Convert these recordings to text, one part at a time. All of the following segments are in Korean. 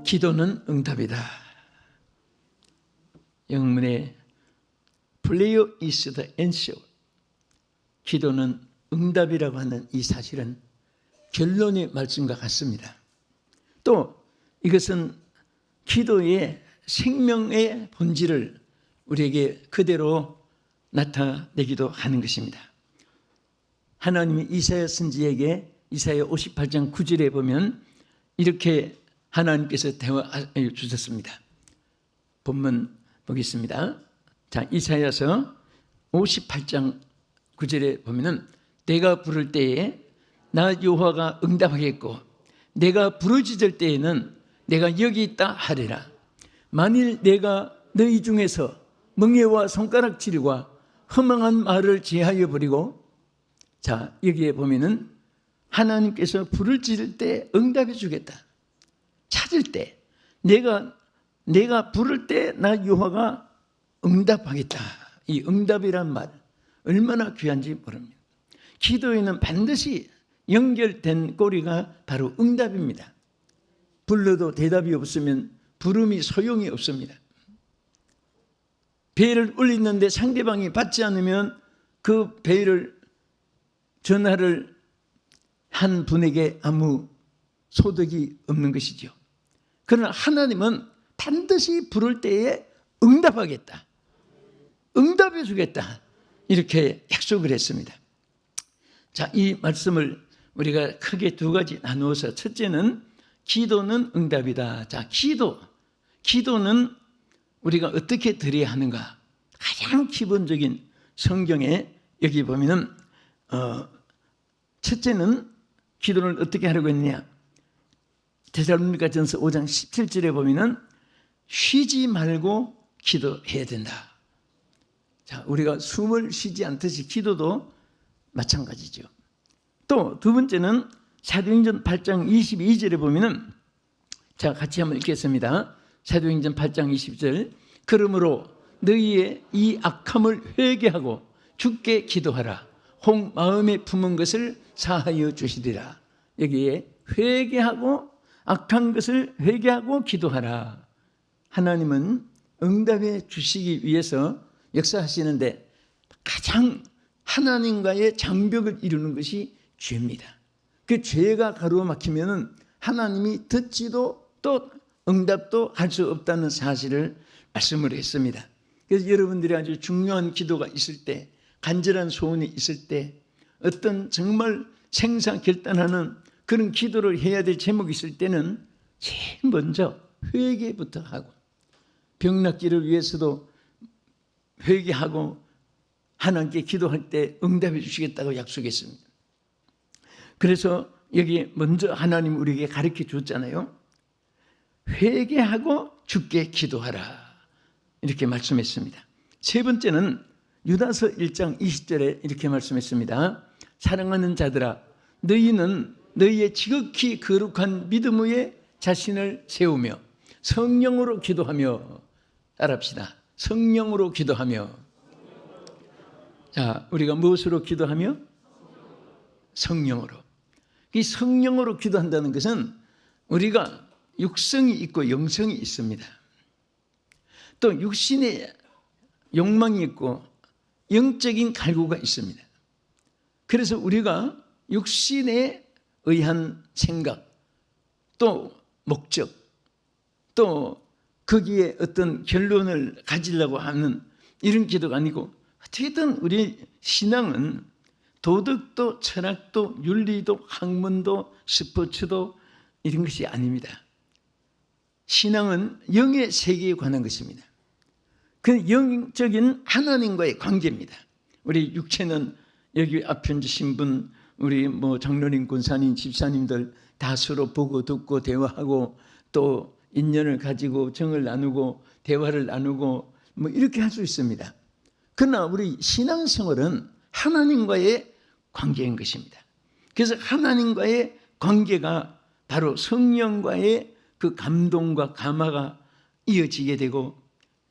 기도는 응답이다. 영문에 Prayer is the answer. 기도는 응답이라고 하는 이 사실은 결론의 말씀과 같습니다. 또 이것은 기도의 생명의 본질을 우리에게 그대로 나타내기도 하는 것입니다. 하나님이 이사야 선지자에게 이사야 58장 9절에 보면 이렇게 하나님께서 대화해 주셨습니다. 본문 보겠습니다. 자, 이사야서 58장 9절에 보면은 내가 부를 때에 나 여호와가 응답하겠고 내가 부르짖을 때에는 내가 여기 있다 하리라. 만일 내가 너희 중에서 멍에와 손가락질과 허망한 말을 제하여 버리고, 자, 여기에 보면은 하나님께서 부를 지를 때 응답해 주겠다. 찾을 때 내가 부를 때 나 여호와가 응답하겠다. 이 응답이란 말 얼마나 귀한지 모릅니다. 기도에는 반드시 연결된 꼬리가 바로 응답입니다. 불러도 대답이 없으면 부름이 소용이 없습니다. 벨을 울리는데 상대방이 받지 않으면 그 벨을 전화를 한 분에게 아무 소득이 없는 것이죠. 그러나 하나님은 반드시 부를 때에 응답하겠다. 응답해 주겠다. 이렇게 약속을 했습니다. 자, 이 말씀을 우리가 크게 두 가지 나누어서, 첫째는 기도는 응답이다. 자, 기도는 우리가 어떻게 드려야 하는가? 가장 기본적인 성경에 여기 보면은 첫째는 기도를 어떻게 하려고 했느냐? 데살로니가전서 5장 17절에 보면은 쉬지 말고 기도해야 된다. 자, 우리가 숨을 쉬지 않듯이 기도도 마찬가지죠. 또 두 번째는 사도행전 8장 22절에 보면은, 자, 같이 한번 읽겠습니다. 사도행전 8장 22절. 그러므로 너희의 이 악함을 회개하고 주께 기도하라. 혹 마음에 품은 것을 사하여 주시리라. 여기에 회개하고 악한 것을 회개하고 기도하라. 하나님은 응답해 주시기 위해서 역사하시는데 가장 하나님과의 장벽을 이루는 것이 죄입니다. 그 죄가 가로막히면은 하나님이 듣지도 또 응답도 할 수 없다는 사실을 말씀을 했습니다. 그래서 여러분들이 아주 중요한 기도가 있을 때, 간절한 소원이 있을 때, 어떤 정말 생사결단하는 그런 기도를 해야 될 제목이 있을 때는 제일 먼저 회개부터 하고, 병낫기를 위해서도 회개하고 하나님께 기도할 때 응답해 주시겠다고 약속했습니다. 그래서 여기 먼저 하나님 우리에게 가르쳐 줬잖아요. 회개하고 주께 기도하라. 이렇게 말씀했습니다. 세 번째는 유다서 1장 20절에 이렇게 말씀했습니다. 사랑하는 자들아, 너희는 너희의 지극히 거룩한 믿음 위에 자신을 세우며 성령으로 기도하며, 따라합시다. 성령으로 기도하며. 자, 우리가 무엇으로 기도하며? 성령으로. 이 성령으로 기도한다는 것은 우리가 육성이 있고 영성이 있습니다. 또 육신의 욕망이 있고 영적인 갈구가 있습니다. 그래서 우리가 육신에 의한 생각, 또 목적, 또 거기에 어떤 결론을 가지려고 하는 이런 기도가 아니고, 어떻게든 우리 신앙은 도덕도 철학도 윤리도 학문도 스포츠도 이런 것이 아닙니다. 신앙은 영의 세계에 관한 것입니다. 그 영적인 하나님과의 관계입니다. 우리 육체는 여기 앞에 앉으신 분, 우리 장로님, 권사님, 집사님들 다 서로 보고 듣고 대화하고 또 인연을 가지고 정을 나누고 대화를 나누고 이렇게 할 수 있습니다. 그러나 우리 신앙생활은 하나님과의 관계인 것입니다. 그래서 하나님과의 관계가 바로 성령과의 그 감동과 감화가 이어지게 되고,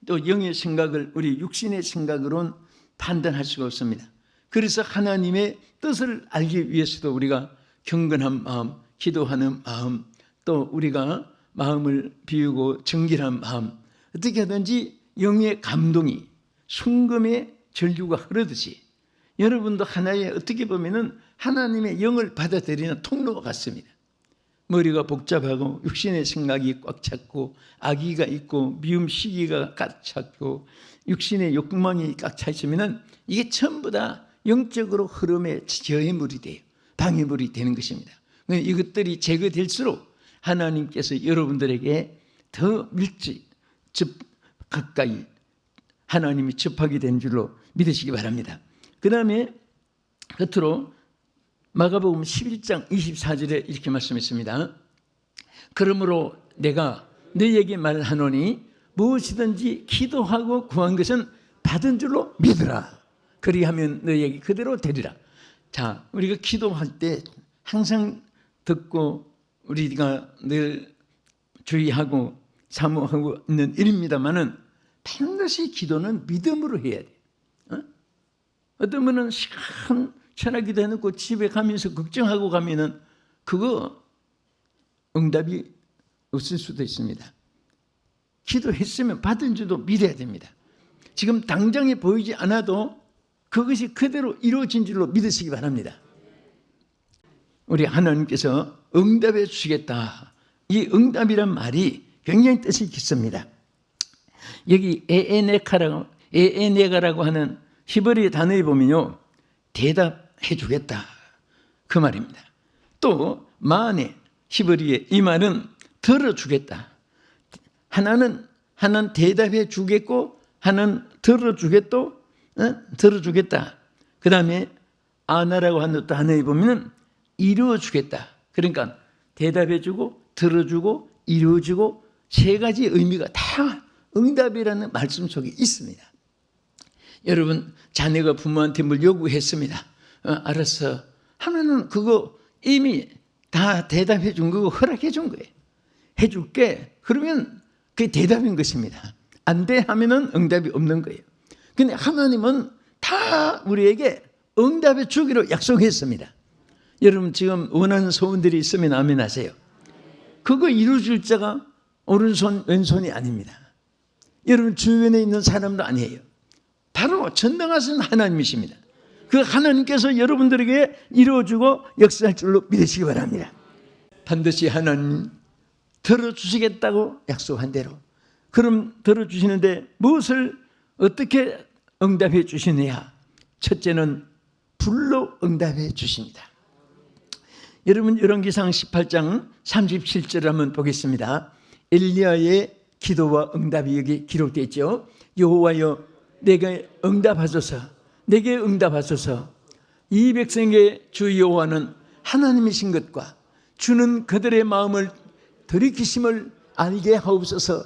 또 영의 생각을 우리 육신의 생각으로는 판단할 수가 없습니다. 그래서 하나님의 뜻을 알기 위해서도 우리가 경건한 마음, 기도하는 마음, 또 우리가 마음을 비우고 정결한 마음, 어떻게 하든지 영의 감동이 순금의 전류가 흐르듯이 여러분도 하나의 어떻게 보면은 하나님의 영을 받아들이는 통로가 같습니다. 머리가 복잡하고 육신의 생각이 꽉 찼고 악의가 있고 미움 시기가 꽉 찼고 육신의 욕망이 꽉 차 있으면은 이게 전부 다 영적으로 흐름의 저해물이 돼요. 방해물이 되는 것입니다. 이것들이 제거될수록 하나님께서 여러분들에게 더 가까이 하나님이 접하게 된 줄로 믿으시기 바랍니다. 그 다음에 끝으로 마가복음 11장 24절에 이렇게 말씀했습니다. 그러므로 내가 너희에게 말하노니 무엇이든지 기도하고 구한 것은 받은 줄로 믿으라. 그리하면 너희에게 그대로 되리라. 자, 우리가 기도할 때 항상 듣고 우리가 늘 주의하고 사모하고 있는 일입니다만은 반드시 기도는 믿음으로 해야 돼요. 어떤 분은 시간 철학기도 해놓고 집에 가면서 걱정하고 가면은 그거 응답이 없을 수도 있습니다. 기도했으면 받은 줄도 믿어야 됩니다. 지금 당장에 보이지 않아도 그것이 그대로 이루어진 줄로 믿으시기 바랍니다. 우리 하나님께서 응답해 주시겠다. 이 응답이란 말이 굉장히 뜻이 깊습니다. 여기 에에네가라고 하는 히브리 단어에 보면요, 대답해 주겠다 그 말입니다. 또 마네 히브리의 이 말은 들어주겠다. 하나는 대답해 주겠고 하나는 들어주겠다. 그 다음에 아나라고 하는 단어에 보면 이루어주겠다. 그러니까 대답해주고 들어주고 이루어주고 세 가지 의미가 다 응답이라는 말씀 속에 있습니다. 여러분, 자녀가 부모한테 뭘 요구했습니다. 알았어. 하면은 그거 이미 다 대답해 준 거고 허락해 준 거예요. 해줄게. 그러면 그게 대답인 것입니다. 안 돼 하면은 응답이 없는 거예요. 근데 하나님은 다 우리에게 응답해 주기로 약속했습니다. 여러분, 지금 원하는 소원들이 있으면 아멘 하세요. 그거 이루어줄 자가 오른손 왼손이 아닙니다. 여러분 주변에 있는 사람도 아니에요. 바로 전능하신 하나님이십니다. 그 하나님께서 여러분들에게 이루어주고 역사할 줄로 믿으시기 바랍니다. 반드시 하나님 들어주시겠다고 약속한 대로, 그럼 들어주시는데 무엇을 어떻게 응답해 주시느냐? 첫째는 불로 응답해 주십니다. 여러분 열왕기상 18장 37절 한번 보겠습니다. 엘리야의 기도와 응답이 여기 기록되어 있죠. 여호와여 내게 응답하소서, 내게 응답하소서. 이 백성의 주 여호와는 하나님이신 것과 주는 그들의 마음을 돌이키심을 알게 하옵소서.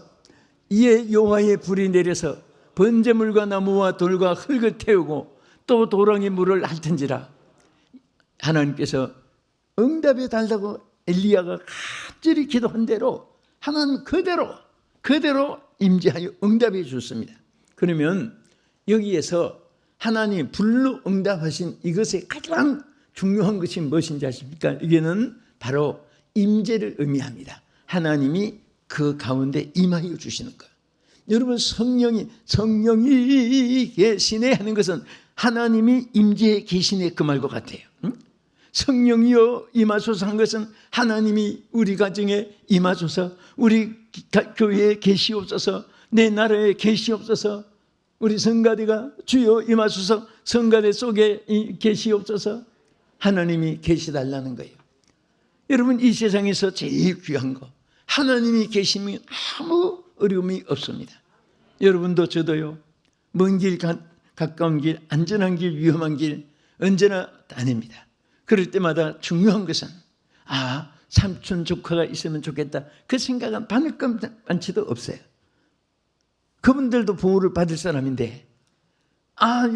이에 여호와의 불이 내려서 번제물과 나무와 돌과 흙을 태우고 또 도랑의 물을 핥은지라. 하나님께서 응답해 달라고 엘리야가 간절히 기도한 대로 하나님 그대로 임재하여 응답해 주셨습니다. 그러면 여기에서 하나님 불로 응답하신 이것의 가장 중요한 것이 무엇인지 아십니까? 이게는 바로 임재를 의미합니다. 하나님이 그 가운데 임하여 주시는 것. 여러분 성령이 계시네 하는 것은 하나님이 임재해 계시네 그 말과 같아요. 성령이여 임하소서 한 것은 하나님이 우리 가정에 임하소서, 우리 교회에 계시옵소서, 내 나라에 계시옵소서, 우리 성가대가 주여 임하소서, 성가대 속에 계시옵소서. 하나님이 계시달라는 거예요. 여러분 이 세상에서 제일 귀한 거 하나님이 계시면 아무 어려움이 없습니다. 여러분도 저도요, 먼 길 가까운 길 안전한 길 위험한 길 언제나 다닙니다. 그럴 때마다 중요한 것은 삼촌 조카가 있으면 좋겠다 그 생각은 반을끔반치도 없어요. 그분들도 보호를 받을 사람인데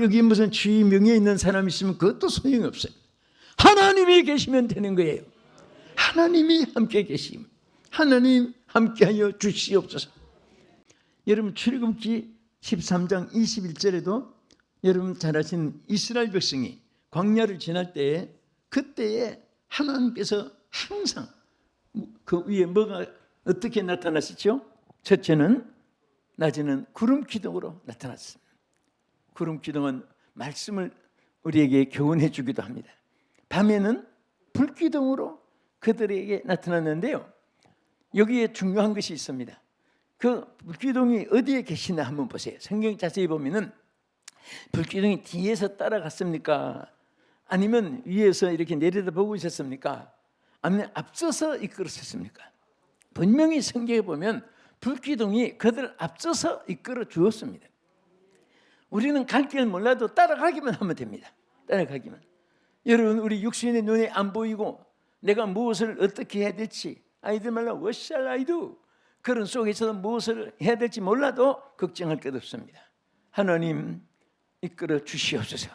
여기 무슨 주의 명예 있는 사람이 있으면 그것도 소용이 없어요. 하나님이 계시면 되는 거예요. 하나님이 함께 계심, 하나님 함께하여 주시옵소서. 여러분 출애굽기 13장 21절에도 여러분 잘 아시는 이스라엘 백성이 광야를 지날 때에 그때에 하나님께서 항상 그 위에 뭐가 어떻게 나타났었죠? 첫째는 낮에는 구름 기둥으로 나타났습니다. 구름 기둥은 말씀을 우리에게 교훈해 주기도 합니다. 밤에는 불 기둥으로 그들에게 나타났는데요, 여기에 중요한 것이 있습니다. 그 불기둥이 어디에 계시나 한번 보세요. 성경 자세히 보면은 불기둥이 뒤에서 따라갔습니까? 아니면 위에서 이렇게 내려다보고 있었습니까? 아니면 앞서서 이끌었습니까? 분명히 성경에 보면 불기둥이 그들을 앞서서 이끌어 주었습니다. 우리는 갈 길 몰라도 따라가기만 하면 됩니다. 따라가기만. 여러분, 우리 육신의 눈에 안 보이고 내가 무엇을 어떻게 해야 될지, 아이들말로 What shall I do? 그런 속에서도 무엇을 해야 될지 몰라도 걱정할 것 없습니다. 하나님 이끌어 주시옵소서.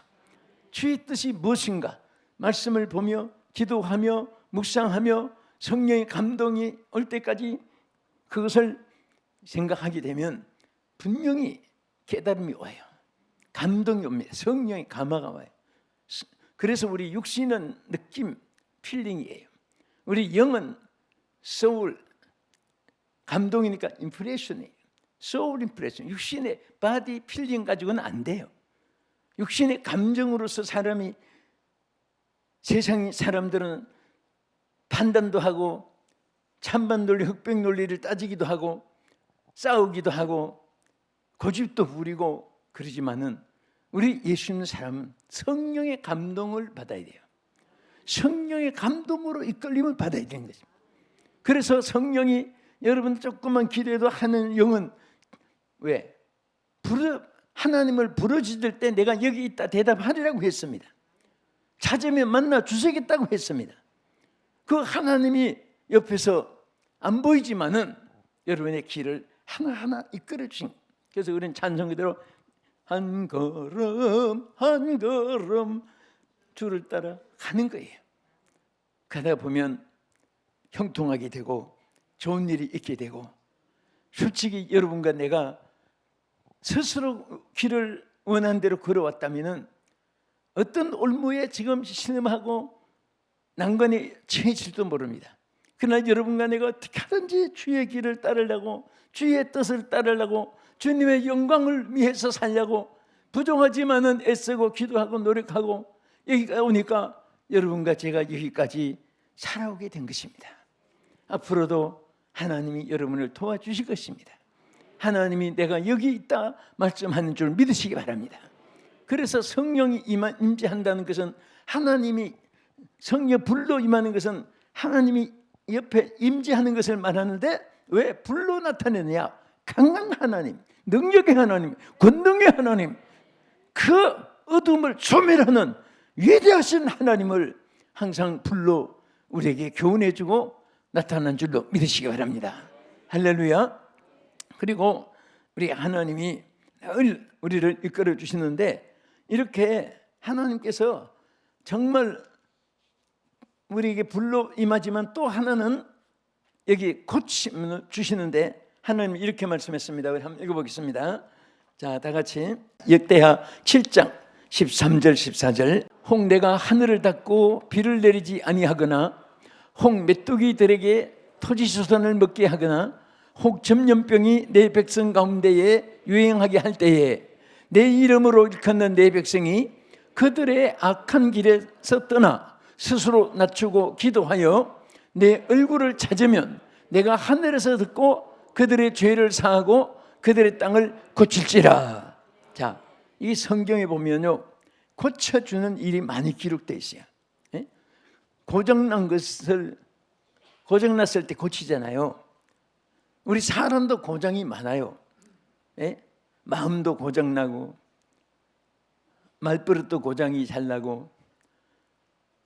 주의 뜻이 무엇인가 말씀을 보며 기도하며 묵상하며 성령의 감동이 올 때까지 그것을 생각하게 되면 분명히 깨달음이 와요. 감동이 옵니다. 성령의 감화가 와요. 그래서 우리 육신은 느낌, 필링이에요. 우리 영은 소울, 감동이니까 임프레션이에요. 소울 임프레션. 육신의 바디 필링 가지고는 안 돼요. 육신의 감정으로서 사람이, 세상 사람들은 판단도 하고 찬반 논리, 흑백 논리를 따지기도 하고 싸우기도 하고 고집도 부리고 그러지만은 우리 예수 믿는 사람은 성령의 감동을 받아야 돼요. 성령의 감동으로 이끌림을 받아야 되는 거죠. 그래서 성령이 여러분 조금만 기도해도 하는 영은 왜? 하나님을 부르짖을 때 내가 여기 있다 대답하리라고 했습니다. 찾으면 만나 주시겠다고 했습니다. 그 하나님이 옆에서 안 보이지만은 여러분의 길을 하나하나 이끌어 주신. 그래서 우리는 찬송 그대로 한 걸음 한 걸음 주를 따라 가는 거예요. 가다 보면 형통하게 되고 좋은 일이 있게 되고, 솔직히 여러분과 내가 스스로 길을 원한 대로 걸어왔다면 어떤 올무에 지금 신음하고 난관에 처해질지도 모릅니다. 그러나 여러분과 내가 어떻게 하든지 주의 길을 따르려고, 주의 뜻을 따르려고, 주님의 영광을 위해서 살려고 부정하지만은 애쓰고 기도하고 노력하고 여기가 오니까 여러분과 제가 여기까지 살아오게 된 것입니다. 앞으로도 하나님이 여러분을 도와주실 것입니다. 하나님이 내가 여기 있다 말씀하는 줄 믿으시기 바랍니다. 그래서 성령이 임재한다는 것은, 하나님이 성령 불로 임하는 것은 하나님이 옆에 임재하는 것을 말하는데, 왜 불로 나타내느냐? 강한 하나님, 능력의 하나님, 권능의 하나님, 그 어둠을 소멸하는 위대하신 하나님을 항상 불로 우리에게 교훈해주고 나타난 줄로 믿으시기 바랍니다. 할렐루야. 그리고 우리 하나님이 늘 우리를 이끌어 주시는데, 이렇게 하나님께서 정말 우리에게 불로 임하지만 또 하나는 여기 고침을 주시는데, 하나님이 이렇게 말씀했습니다. 우리 한번 읽어보겠습니다. 자, 다 같이 역대하 7장 13절 14절. 혹 내가 하늘을 닫고 비를 내리지 아니하거나, 혹 메뚜기들에게 토지소산을 먹게 하거나, 혹 전염병이 내 백성 가운데에 유행하게 할 때에 내 이름으로 일컫는 내 백성이 그들의 악한 길에서 떠나 스스로 낮추고 기도하여 내 얼굴을 찾으면 내가 하늘에서 듣고 그들의 죄를 사하고 그들의 땅을 고칠지라. 자, 이 성경에 보면요, 고쳐주는 일이 많이 기록되어 있어요. 고장났을 때 고치잖아요. 우리 사람도 고장이 많아요. 마음도 고장나고 말버릇도 고장이 잘 나고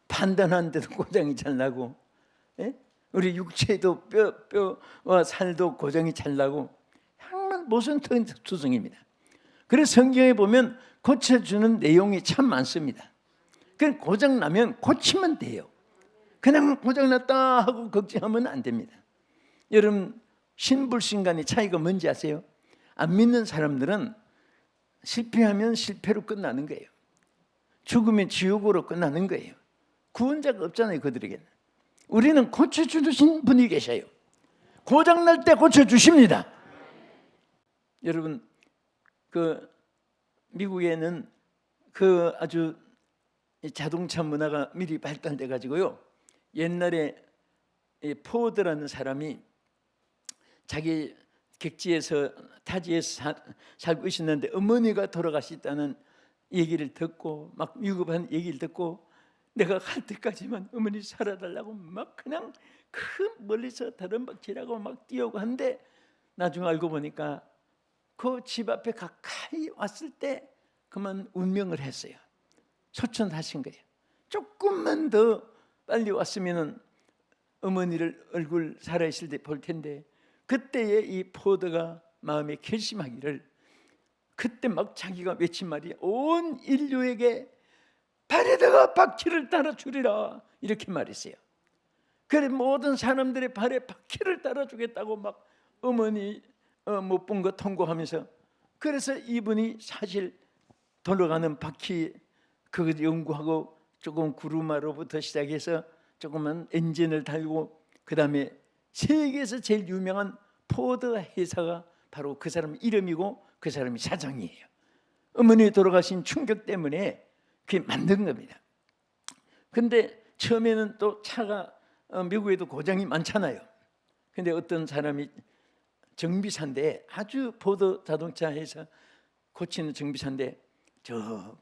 판단하는 데도 고장이 잘 나고, 우리 육체도 뼈와 살도 고장이 잘 나고, 항상 모순투성입니다. 그래서 성경에 보면 고쳐주는 내용이 참 많습니다. 그냥 고장나면 고치면 돼요. 그냥 고장났다 하고 걱정하면 안 됩니다. 여러분, 신불신간의 차이가 뭔지 아세요? 안 믿는 사람들은 실패하면 실패로 끝나는 거예요. 죽으면 지옥으로 끝나는 거예요. 구원자가 없잖아요, 그들에게는. 우리는 고쳐주신 분이 계셔요. 고장날 때 고쳐주십니다. 여러분, 미국에는 아주 자동차 문화가 미리 발달돼 가지고요. 옛날에 포드라는 사람이 자기 객지에서 타지에서 살고 있었는데 어머니가 돌아가셨다는 얘기를 듣고 막 위급한 얘기를 듣고 내가 갈 때까지만 어머니 살아달라고 막 그냥 큰 멀리서 다른박질하고 막 뛰어오고 한데 나중에 알고 보니까 그 집 앞에 가까이 왔을 때 그만 운명을 했어요. 소천하신 거예요. 조금만 더 빨리 왔으면 어머니를 얼굴 살아있을 때 볼 텐데 그때에 이 포드가 마음에 결심하기를 그때 막 자기가 외친 말이 온 인류에게 발에다가 바퀴를 달아주리라 이렇게 말했어요. 그래 모든 사람들의 발에 바퀴를 달아주겠다고 막 어머니 못 본 거 통고하면서 그래서 이분이 사실 돌아가는 바퀴 그거 연구하고 조금 구루마로부터 시작해서 조그만 엔진을 달고 그 다음에 세계에서 제일 유명한 포드 회사가 바로 그 사람 이름이고 그 사람이 사장이에요. 어머니 돌아가신 충격 때문에 그게 만든 겁니다. 근데 처음에는 또 차가 미국에도 고장이 많잖아요. 근데 어떤 사람이 정비사인데 아주 포드 자동차 회사 고치는 정비사인데 저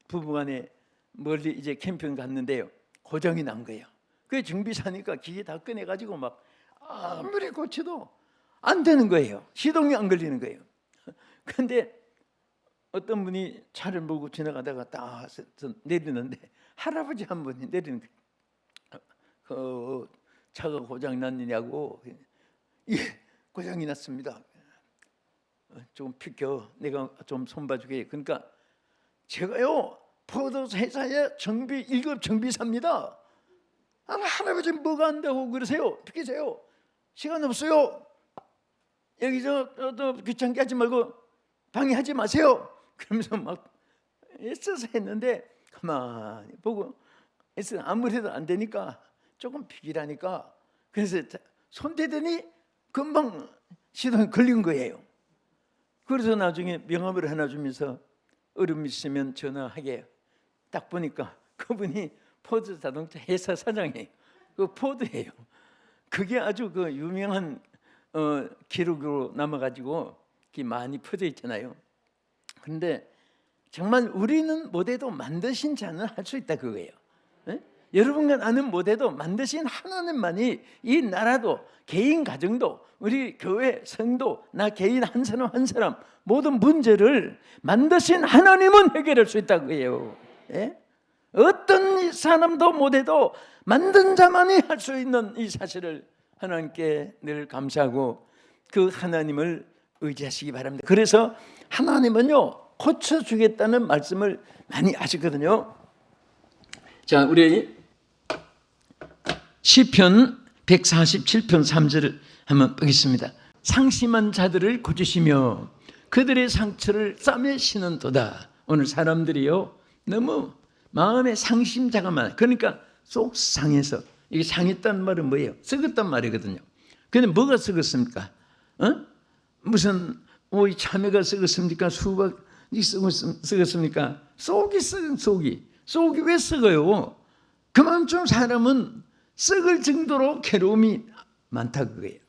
부부간에 멀리 이제 캠핑 갔는데요. 고장이 난 거예요. 그 정비사니까 기계 다 꺼내가지고 막 아무리 고쳐도 안 되는 거예요. 시동이 안 걸리는 거예요. 근데 어떤 분이 차를 몰고 지나가다가 딱 내리는데 할아버지 한 분이 내리는 거예요. 그 차가 고장 났느냐고. 예, 고장이 났습니다. 좀 비켜 내가 좀 손봐주게. 그러니까 제가요 포드 회사의 정비 1급 정비사입니다. 할아버지 뭐가 안 되고 그러세요? 비키세요. 시간 없어요. 여기서 귀찮게 하지 말고 방해하지 마세요. 그러면서 막 애써서 했는데 가만히 보고 애써 아무래도 안 되니까 조금 비키라니까 그래서 손대더니 금방 시동이 걸린 거예요. 그래서 나중에 명함을 하나 주면서 어려움 있으면 전화하게. 딱 보니까 그분이 포드 자동차 회사 사장이에요. 그 포드예요. 그게 아주 그 유명한 기록으로 남아가지고 많이 퍼져 있잖아요. 그런데 정말 우리는 못해도 만드신 자는 할 수 있다 그거예요. 네? 여러분과 나는 못해도 만드신 하나님만이 이 나라도 개인 가정도 우리 교회 성도 나 개인 한 사람 한 사람 모든 문제를 만드신 하나님은 해결할 수 있다 그거예요. 네? 어떤 사람도 못해도 만든 자만이 할 수 있는 이 사실을 하나님께 늘 감사하고 그 하나님을 의지하시기 바랍니다. 그래서 하나님은요 고쳐주겠다는 말씀을 많이 하시거든요. 자, 우리 시편 147편 3절을 한번 보겠습니다. 상심한 자들을 고치시며 그들의 상처를 싸매시는도다. 오늘 사람들이요 너무 마음에 상심자가 많아요. 그러니까 속 상해서, 이게 상했다는 말은 뭐예요? 썩었단 말이거든요. 근데 뭐가 썩었습니까? 무슨 오이 참외가 썩었습니까? 수박이 썩었습니까? 속이 썩은 속이 왜 썩어요? 그만큼 사람은 썩을 정도로 괴로움이 많다 그거예요.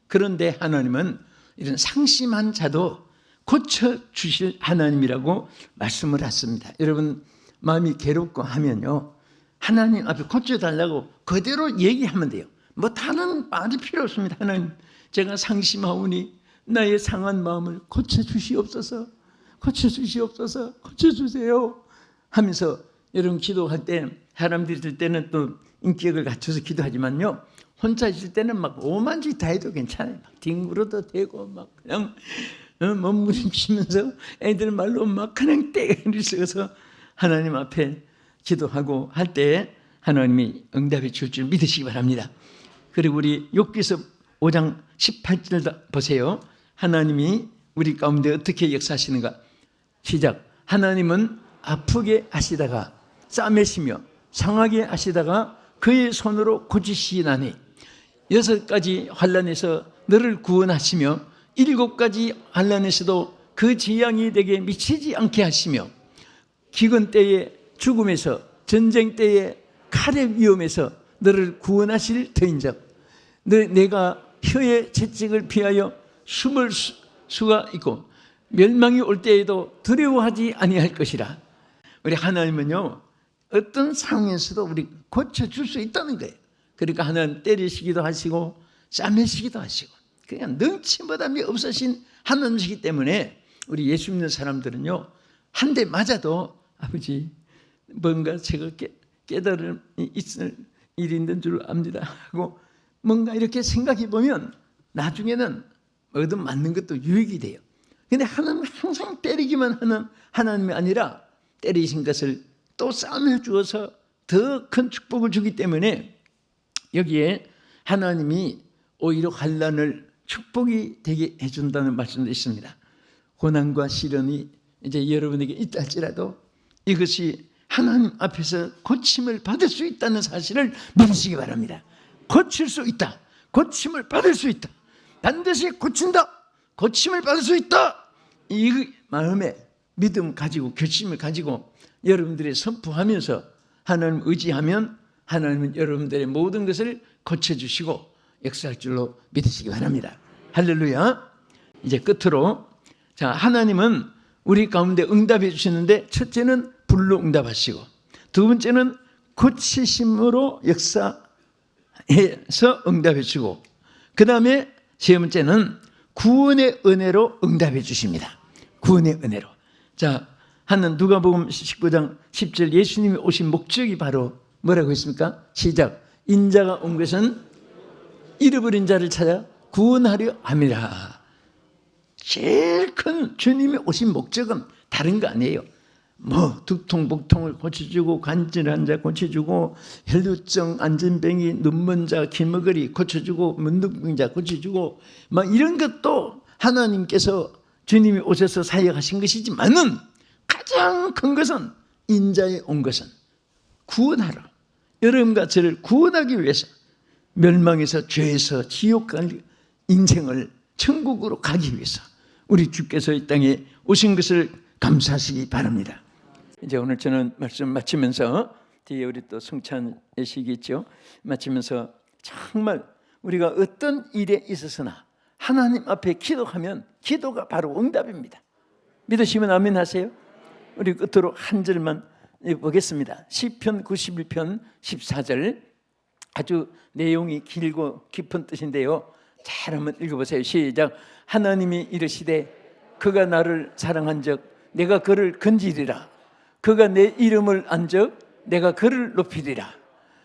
그런데 하나님은 이런 상심한 자도 고쳐주실 하나님이라고 말씀을 하십니다. 여러분 마음이 괴롭고 하면요 하나님 앞에 고쳐달라고 그대로 얘기하면 돼요. 뭐 다른 말이 필요 없습니다. 하나님 제가 상심하오니 나의 상한 마음을 고쳐주시옵소서, 고쳐주시옵소서, 고쳐주세요 하면서 여러분 기도할 때 사람들이 들 때는 또 인격을 갖춰서 기도하지만요 혼자 있을 때는 막 오만짓 다 해도 괜찮아요. 막 뒹굴어도 되고 막 그냥 몸부림치면서 애들 말로 막 그냥 떼를 써서 하나님 앞에 기도하고 할 때 하나님이 응답해 줄 줄 믿으시기 바랍니다. 그리고 우리 욥기서 5장 18절 보세요. 하나님이 우리 가운데 어떻게 역사하시는가. 시작. 하나님은 아프게 하시다가 싸매시며 상하게 하시다가 그의 손으로 고치시나니 6가지 환난에서 너를 구원하시며 7가지 환난에서도 그 재앙이 내게 미치지 않게 하시며 기근 때에 죽음에서 전쟁 때에 칼의 위험에서 너를 구원하실 터인즉 내가 혀의 채찍을 피하여 숨을 수가 있고 멸망이 올 때에도 두려워하지 아니할 것이라. 우리 하나님은요 어떤 상황에서도 우리 고쳐줄 수 있다는 거예요. 그러니까 하나님 때리시기도 하시고 싸매시기도 하시고 그냥 능치보담이 없으신 하나님이시기 때문에 우리 예수 믿는 사람들은요 한 대 맞아도 아버지 뭔가 제가 깨달음이 있을 일이 있는 줄 압니다 하고 뭔가 이렇게 생각해 보면 나중에는 얻음 맞는 것도 유익이 돼요. 근데 하나님은 항상 때리기만 하는 하나님이 아니라 때리신 것을 또 싸매 주어서 더 큰 축복을 주기 때문에 여기에 하나님이 오히려 환난을 축복이 되게 해준다는 말씀도 있습니다. 고난과 시련이 이제 여러분에게 있다 할지라도 이것이 하나님 앞에서 고침을 받을 수 있다는 사실을 믿으시기 바랍니다. 고칠 수 있다. 고침을 받을 수 있다. 반드시 고친다. 고침을 받을 수 있다. 이 마음에 믿음 가지고 결심을 가지고 여러분들이 선포하면서 하나님 의지하면 하나님은 여러분들의 모든 것을 고쳐주시고 역사할 줄로 믿으시기 바랍니다. 할렐루야. 이제 끝으로 자 하나님은 우리 가운데 응답해 주시는데 첫째는 불로 응답하시고 두 번째는 고치심으로 역사해서 응답해 주시고 그 다음에 세 번째는 구원의 은혜로 응답해 주십니다. 구원의 은혜로. 자, 하는 누가복음 19장 10절 예수님이 오신 목적이 바로 뭐라고 했습니까? 시작. 인자가 온 것은 잃어버린 자를 찾아 구원하려 함이라. 제일 큰 주님이 오신 목적은 다른 거 아니에요. 뭐 두통, 복통을 고쳐주고 관절 자 고쳐주고 혈루증, 안전병이, 눈먼 자, 기머거리 고쳐주고 문둥병자 고쳐주고 막 이런 것도 하나님께서 주님이 오셔서 사역하신 것이지만은 가장 큰 것은 인자에 온 것은 구원하러 여러분과 저를 구원하기 위해서 멸망에서 죄에서 지옥 갈 인생을 천국으로 가기 위해서 우리 주께서 이 땅에 오신 것을 감사하시기 바랍니다. 이제 오늘 저는 말씀 마치면서 뒤에 우리 또 성찬 예식이 있죠. 마치면서 정말 우리가 어떤 일에 있어서나 하나님 앞에 기도하면 기도가 바로 응답입니다. 믿으시면 아멘 하세요. 우리 끝으로 한 절만 보겠습니다. 시편 91편 14절 아주 내용이 길고 깊은 뜻인데요. 잘 한번 읽어보세요. 시작. 하나님이 이르시되 그가 나를 사랑한즉 내가 그를 건지리라. 그가 내 이름을 안즉 내가 그를 높이리라.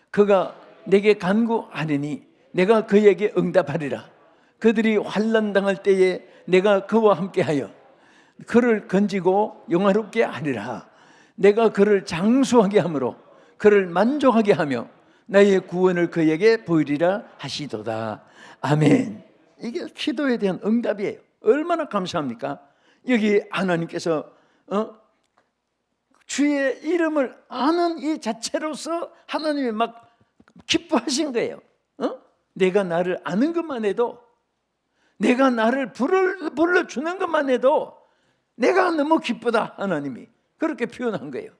그가 내게 간구하리니 내가 그에게 응답하리라. 그들이 환난 당할 때에 내가 그와 함께하여 그를 건지고 영화롭게 하리라. 내가 그를 장수하게 함으로 그를 만족하게 하며 나의 구원을 그에게 보이리라 하시도다. 아멘. 이게 기도에 대한 응답이에요. 얼마나 감사합니까? 여기 하나님께서 주의 이름을 아는 이 자체로서 하나님이 막 기뻐하신 거예요. 내가 나를 아는 것만 해도, 내가 나를 불러주는 것만 해도 내가 너무 기쁘다. 하나님이 그렇게 표현한 거예요.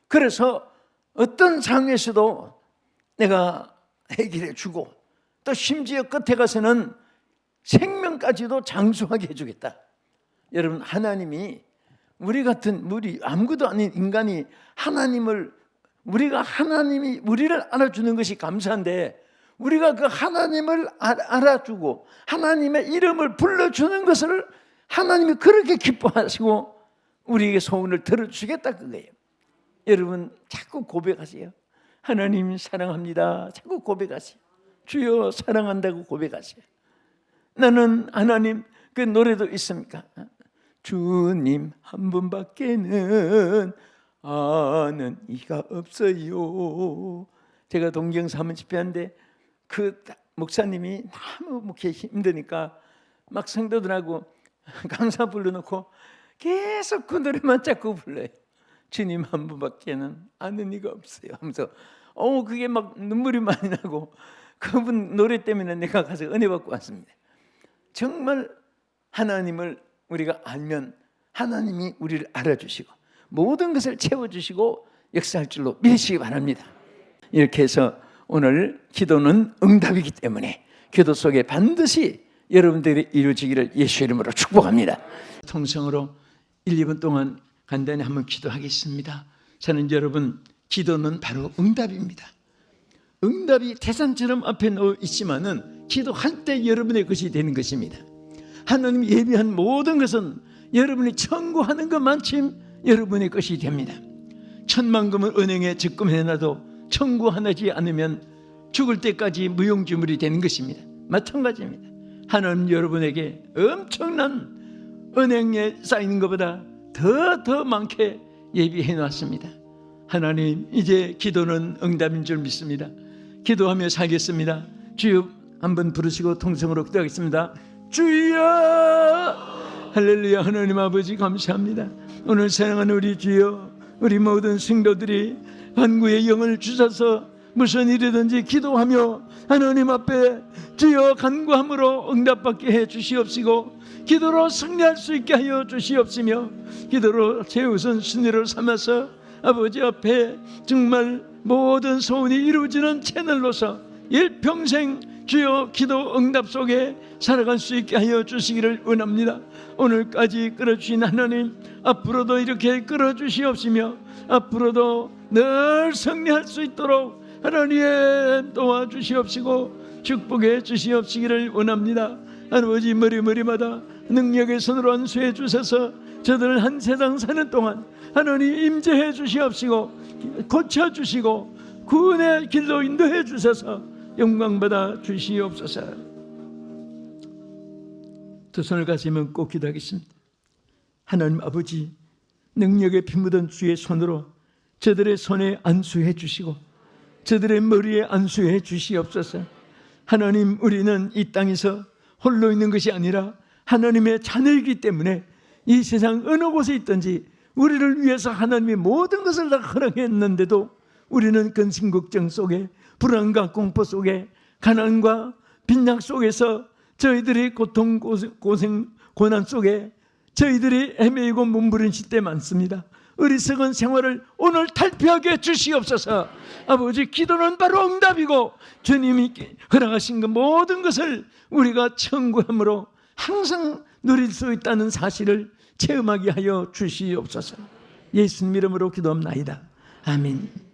그래서 어떤 상황에서도 내가 해결해 주고 또 심지어 끝에 가서는 생명까지도 장수하게 해주겠다. 여러분, 하나님이 우리 같은 아무것도 아닌 인간이 하나님이 우리를 알아주는 것이 감사한데, 우리가 그 하나님을 알아주고 하나님의 이름을 불러주는 것을 하나님이 그렇게 기뻐하시고 우리에게 소원을 들어주겠다 그거예요. 여러분, 자꾸 고백하세요. 하나님 사랑합니다. 자꾸 고백하세요. 주여 사랑한다고 고백하세요. 나는 하나님, 그 노래도 있습니까? 주님 한 분밖에는 아는 이가 없어요. 제가 동경 사문 집회하는데 그 목사님이 너무 묵기 힘드니까 막 성도들하고 강사 불러놓고 계속 그 노래만 자꾸 불러요. 주님 한 분밖에는 아는 이가 없어요 하면서 그게 막 눈물이 많이 나고 그분 노래 때문에 내가 가서 은혜 받고 왔습니다. 정말 하나님을 우리가 알면 하나님이 우리를 알아주시고 모든 것을 채워주시고 역사할 줄로 믿으시기 바랍니다. 이렇게 해서 오늘 기도는 응답이기 때문에 기도 속에 반드시 여러분들이 이루어지기를 예수 이름으로 축복합니다. 통성으로 1, 2분 동안 간단히 한번 기도하겠습니다. 저는 여러분, 기도는 바로 응답입니다. 응답이 태산처럼 앞에 놓여 있지만은 기도할 때 여러분의 것이 되는 것입니다. 하나님이 예비한 모든 것은 여러분이 청구하는 것만큼 여러분의 것이 됩니다. 천만금을 은행에 적금해놔도 청구하지 않으면 죽을 때까지 무용지물이 되는 것입니다. 마찬가지입니다. 하나님 여러분에게 엄청난 은행에 쌓이는 것보다 더 많게 예비해 놨습니다. 하나님, 이제 기도는 응답인 줄 믿습니다. 기도하며 살겠습니다. 주여 한번 부르시고 통성으로 기도하겠습니다. 주여! 할렐루야. 하나님 아버지 감사합니다. 오늘 사랑하는 우리 주여, 우리 모든 성도들이 간구의 영을 주셔서 무슨 일이든지 기도하며 하나님 앞에 주여 간구함으로 응답받게 해 주시옵시고 기도로 승리할 수 있게 하여 주시옵시며 기도로 최우선 순위를 삼아서 아버지 앞에 정말 모든 소원이 이루어지는 채널로서 일평생 주여 기도 응답 속에 살아갈 수 있게 하여 주시기를 원합니다. 오늘까지 끌어주신 하나님, 앞으로도 이렇게 끌어주시옵시며 앞으로도 늘 승리할 수 있도록 하나님 도와주시옵시고 축복해 주시옵시기를 원합니다. 아버지, 머리마다 능력의 손으로 안수해 주셔서 저들 한 세상 사는 동안 하나님 임재해 주시옵시고 고쳐주시고 구원의 길로 인도해 주셔서 영광받아 주시옵소서. 두 손을 가지면 꼭 기도하겠습니다. 하나님 아버지, 능력에 피 묻은 주의 손으로 저들의 손에 안수해 주시고 저들의 머리에 안수해 주시옵소서. 하나님, 우리는 이 땅에서 홀로 있는 것이 아니라 하나님의 자녀이기 때문에 이 세상 어느 곳에 있든지 우리를 위해서 하나님이 모든 것을 다 허락했는데도 우리는 근심 걱정 속에, 불안과 공포 속에, 가난과 빈약 속에서 저희들이 고통, 고생, 고난 속에 저희들이 헤매이고 몸부림칠 때 많습니다. 어리석은 생활을 오늘 탈피하게 주시옵소서. 아버지, 기도는 바로 응답이고 주님이 허락하신 그 모든 것을 우리가 청구함으로 항상 누릴 수 있다는 사실을 체험하게 하여 주시옵소서. 예수님 이름으로 기도합나이다. 아멘.